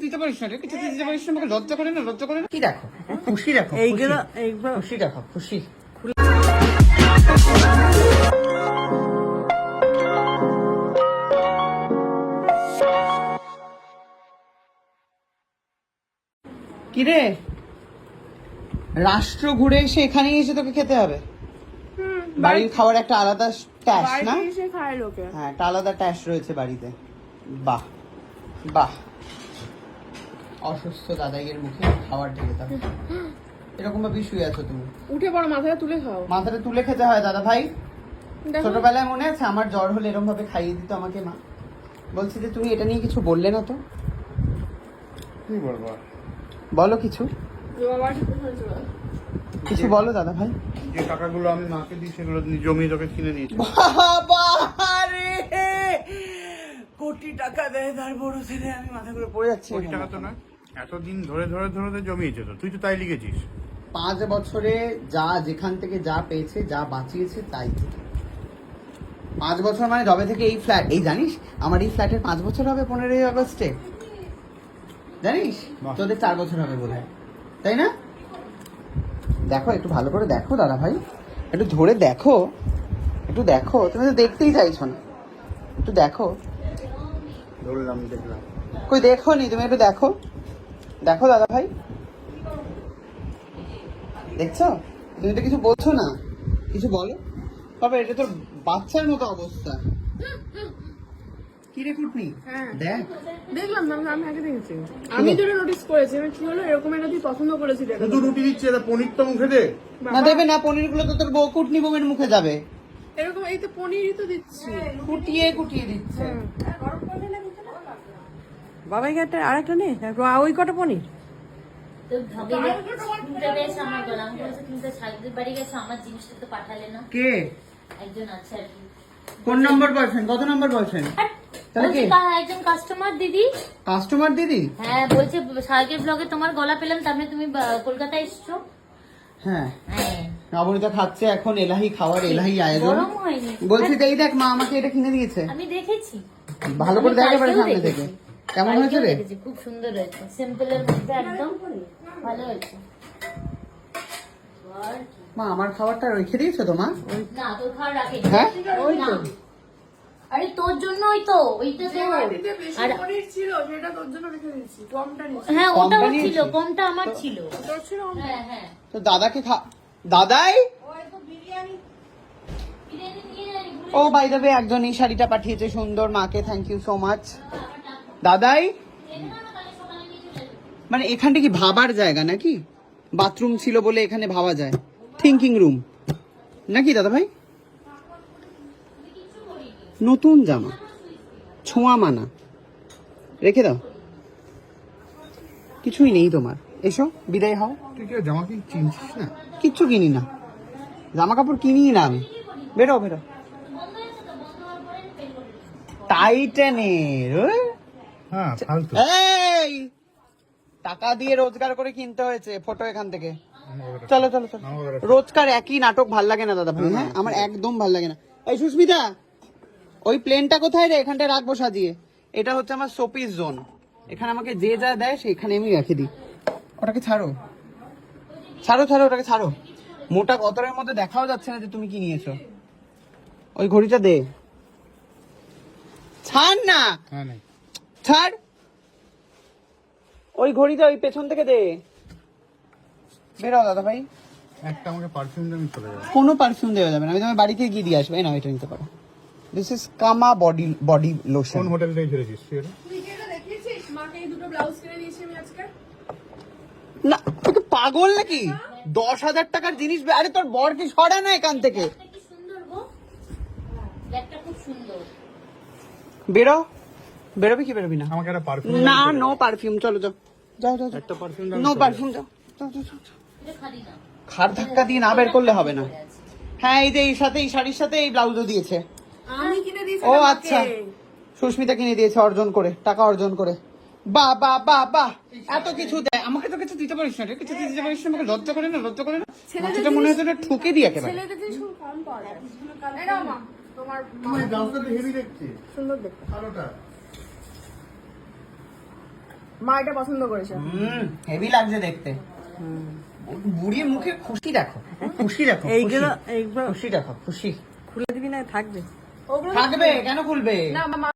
দিতে পারিস না রে, কিছু দিতে পারিস না, আমাকে লজ্জা করে না, লজ্জা করে না। কি দেখো খুশি, দেখো এইগুলো খুশি, দেখো খুশি। কিরে, রাষ্ট্র ঘুরে এসে এখানেই এসে তোকে খেতে হবে? বাড়ির খাবার একটা আলাদা ট্যাশ না? হ্যাঁ, একটা আলাদা ট্যাশ রয়েছে বাড়িতে। বাহ বাহ, অসুস্থ দাদাইয়ের মুখে খাবার ঢেলে দাও। এরকম ভাবে শুয়ে আছো তুমি? উঠে পড়ো, মাথাটা তুলে খাও। মাথাটা তুলে খেতে হয় দাদা ভাই। ছোটবেলায় মনে আছে আমার জ্বর হলে এরকম ভাবে খাইয়ে দিত আমাকে মা। বলছি যে তুমি এটা নিয়ে কিছু বললে না তো? কি বলবো? বলো কিছু, কিছু বলো দাদা ভাই। যে টাকাগুলো আমি মাকে দিই সেগুলো জমি তোকে কিনে নিয়েছি। বাবারে, কোটি টাকা দেয় তার বড় ছেলে, আমি মাথা করে পড়ে যাচ্ছি। কোটি টাকা তো নয়, এতদিন ধরে ধরে ধরে জমিয়েছে তো, তুই তো তাই লিখেছিস। 5 বছরে যা যেখান থেকে যা পেয়েছে, যা বাঁচিয়েছে তাই। 5 বছর মানে যবে থেকে এই ফ্ল্যাট, এই জানিস আমার এই ফ্ল্যাটের 5 বছর হবে 15ই আগস্টে, জানিস? তোদের 4 বছর হবে বোধহয়, তাই না? দেখো একটু ভালো করে দেখো দাদা ভাই, একটু ধরে দেখো, একটু দেখো। তুমি তো দেখতেই চাইছো না, একটু দেখো। ধরলাম, দেখলাম। কই দেখো নি তুমি, একটু দেখো, দেখো দাদা ভাই, দেখছো? তুমি তো কিছু বলছো না, কিছু বলো। তবে এটা তোর বাচ্চার মতো অবস্থা। কি রে কুটনি? দেখ, দেখলাম না, আমি আগে দেখেছি। আমি তো নোটিস করেছি, আমি কি হলো এরকম একটা তুই পছন্দ করেছিলি। শুধু রুটি দিচ্ছে, এটা পনির তো মুখে দে। না দেবে না, পনির গুলো তো তোর বউ কুটনি বউয়ের মুখে যাবে। এরকম এই তো পনিরই তো দিচ্ছি, কুটিয়ে কুটিয়ে দিচ্ছে। বাবাই একটা আরেকটা নেই, ওই কটা পনির। তো ভাবিলে কিনতে গেছে আমার গলা, আমি বলছি তুমি তো ছাদের বাড়ি গেছো, আমার জিনিসটা তো পাঠালে না। কে? একজন আছে আর কি। কোন নম্বর বয়ফ্রেন্ড? কত নম্বর বয়ফ্রেন্ড? তাহলে কে? একজন কাস্টমার দিদি। কাস্টমার দিদি? হ্যাঁ, বলছে সার্কের ব্লগে তোমার গলা পেলাম, তারপরে তুমি কলকাতায় এসছো। হ্যাঁ, হ্যাঁ, নবনীতা খাচ্ছে এখন এলাহি খাওয়ার, এলাহি আয়োজন। গরম হয়নি। বলছি এই দেখ মা আমাকে এটা কিনে দিয়েছে। আমি দেখেছি, ভালো করে আমি দেখে এবারে কালকেও সামনে থেকে। দেখেছি। কেমন হয়েছে রে? দেখেছি, খুব সুন্দর হয়েছে, সিম্পলের মধ্যে একদম ভালো হয়েছে। আর কি? মা আমার খাবারটা রেখে দিয়েছো তো মা? না, তোর খাওয়া রাখে। হ্যাঁ? ওই তো। আরে তোর জন্য ওইটা তো। আর পনির ছিল সেটা তোর জন্য রেখে দিয়েছি, কমটা নিয়েছি। হ্যাঁ, কমটা ওটাও নিয়েছি? ছিল, কমটা আমার ছিল। তোর ছিল? হ্যাঁ হ্যাঁ, তো দাদাকে দাদাই, বিরিয়ানি নিয়ে যাই। ও বাই দ্য ওয়ে একজন এই শাড়িটা পাঠিয়েছে সুন্দর, মাকে থ্যাংক ইউ সো মাচ। দাদাই, মানে এখানটা কি ভাবার জায়গা নাকি? বাথরুম ছিল বলে এখানে ভাবা যায়, থিঙ্কিং রুম নাকি দাদা ভাই? নতুন জামা, ছোঁয়া মানা, রেখে দাও, কিছুই নেই তোমার। এসো বিদায় হও। তুই কি জামা কি চিনছিস না? কিচ্ছু কিনি না, জামা কাপড় কিনি না আমি। বেরো বেরো। টাইটানের হ্যাঁ, ফালতু। এই টাকা দিয়ে রোজগার করে কিনতে হয়েছে। ফটো এখান থেকে। চলো চলো চলো। রোজকার একই নাটক ভাল লাগে না দাদা ভাই। হ্যাঁ, আমার একদম ভাল লাগে না। এই সুস্মিতা, ওই প্লেনটা কোথায় রে? এখানটা রাখবো সাজিয়ে। এটা হচ্ছে আমার শোপিস জোন, এখানে আমাকে যে যা দেয় সেখানে আমি রেখে দিই। ওটাকে ছাড়ো ছাড়ো ছাড়ো, ওটাকে ছাড়ো। মোটা কতরের মধ্যে দেখাও যাচ্ছে না যে তুমি কি নিয়েছো। ওই ঘড়িটা দে, ছাড় না, হ্যাঁ, নাই। ছাড়। ওই ঘড়িটা ওই পেছন থেকে দে। বেরাও দাদা ভাই। একটা আমাকে পারফিউম দিয়ে আমি চলে যাবো। কোনো পারফিউম দেওয়া যাবে না, আমি তোমার বাড়িতে গিয়ে দিয়ে আসবো। এই না, এটা নিতে পারো। দিস ইজ কামা বডি লোশন। কোন হোটেল থেকে ছেড়েছিস তুই এটা? তুই কি এটা দেখিয়েছিস? মাকে এই দুটো ব্লাউজ কিনে দিয়েছি আমি আজকে। না তোকে পাগল নাকি? 10,000 টাকার জিনিস। আরে তোর বর কি সরে না এখান থেকে? কি সুন্দর গো, ব্ল্যাকটা খুব সুন্দর। বেরো, বেরোবি কি বেরোবি না? আমাকে একটা পারফিউম না, নো পারফিউম। চলো যাও যাও যাও। একটা পারফিউম নো পারফিউম, যাও যাও যাও যাও। এটা খালি না। খাট ধাক্কা দিয়ে না বের করলে হবে না। হ্যাঁ, এই যে এই সাথে এই শাড়ির সাথে এই ব্লাউজও দিয়েছে। আমি কিনে দিয়েছি। ও আচ্ছা, সুস্মিতা কিনে দিয়েছে অর্জন করে, টাকা অর্জন করে। বাহ বাহ বাহ বাহ, এত কিছু দেয় আমাকে। তো কিছু দিতে পারিস না রে, কিছু দিতে পারিস না, আমাকে লজ্জা করে না, লজ্জা করে না। মাথাটা মনে হচ্ছে না ঠুকে দিয়ে একেবারে। ছেলেদের জিনিস খুব কম পাওয়া যায়। এই নাও মা, তোমার ব্লাউজটা তো হেভি দেখছি। সুন্দর দেখতে। কালোটা মা এটা পছন্দ করেছে। হেভি লাগছে দেখতে। বুড়ির মুখে খুশি দেখো, খুশি দেখো, এইগুলো খুশি দেখো, খুশি। খুলে দিবি না থাকবে? ওগুলো থাকবে কেন খুলবে? না মা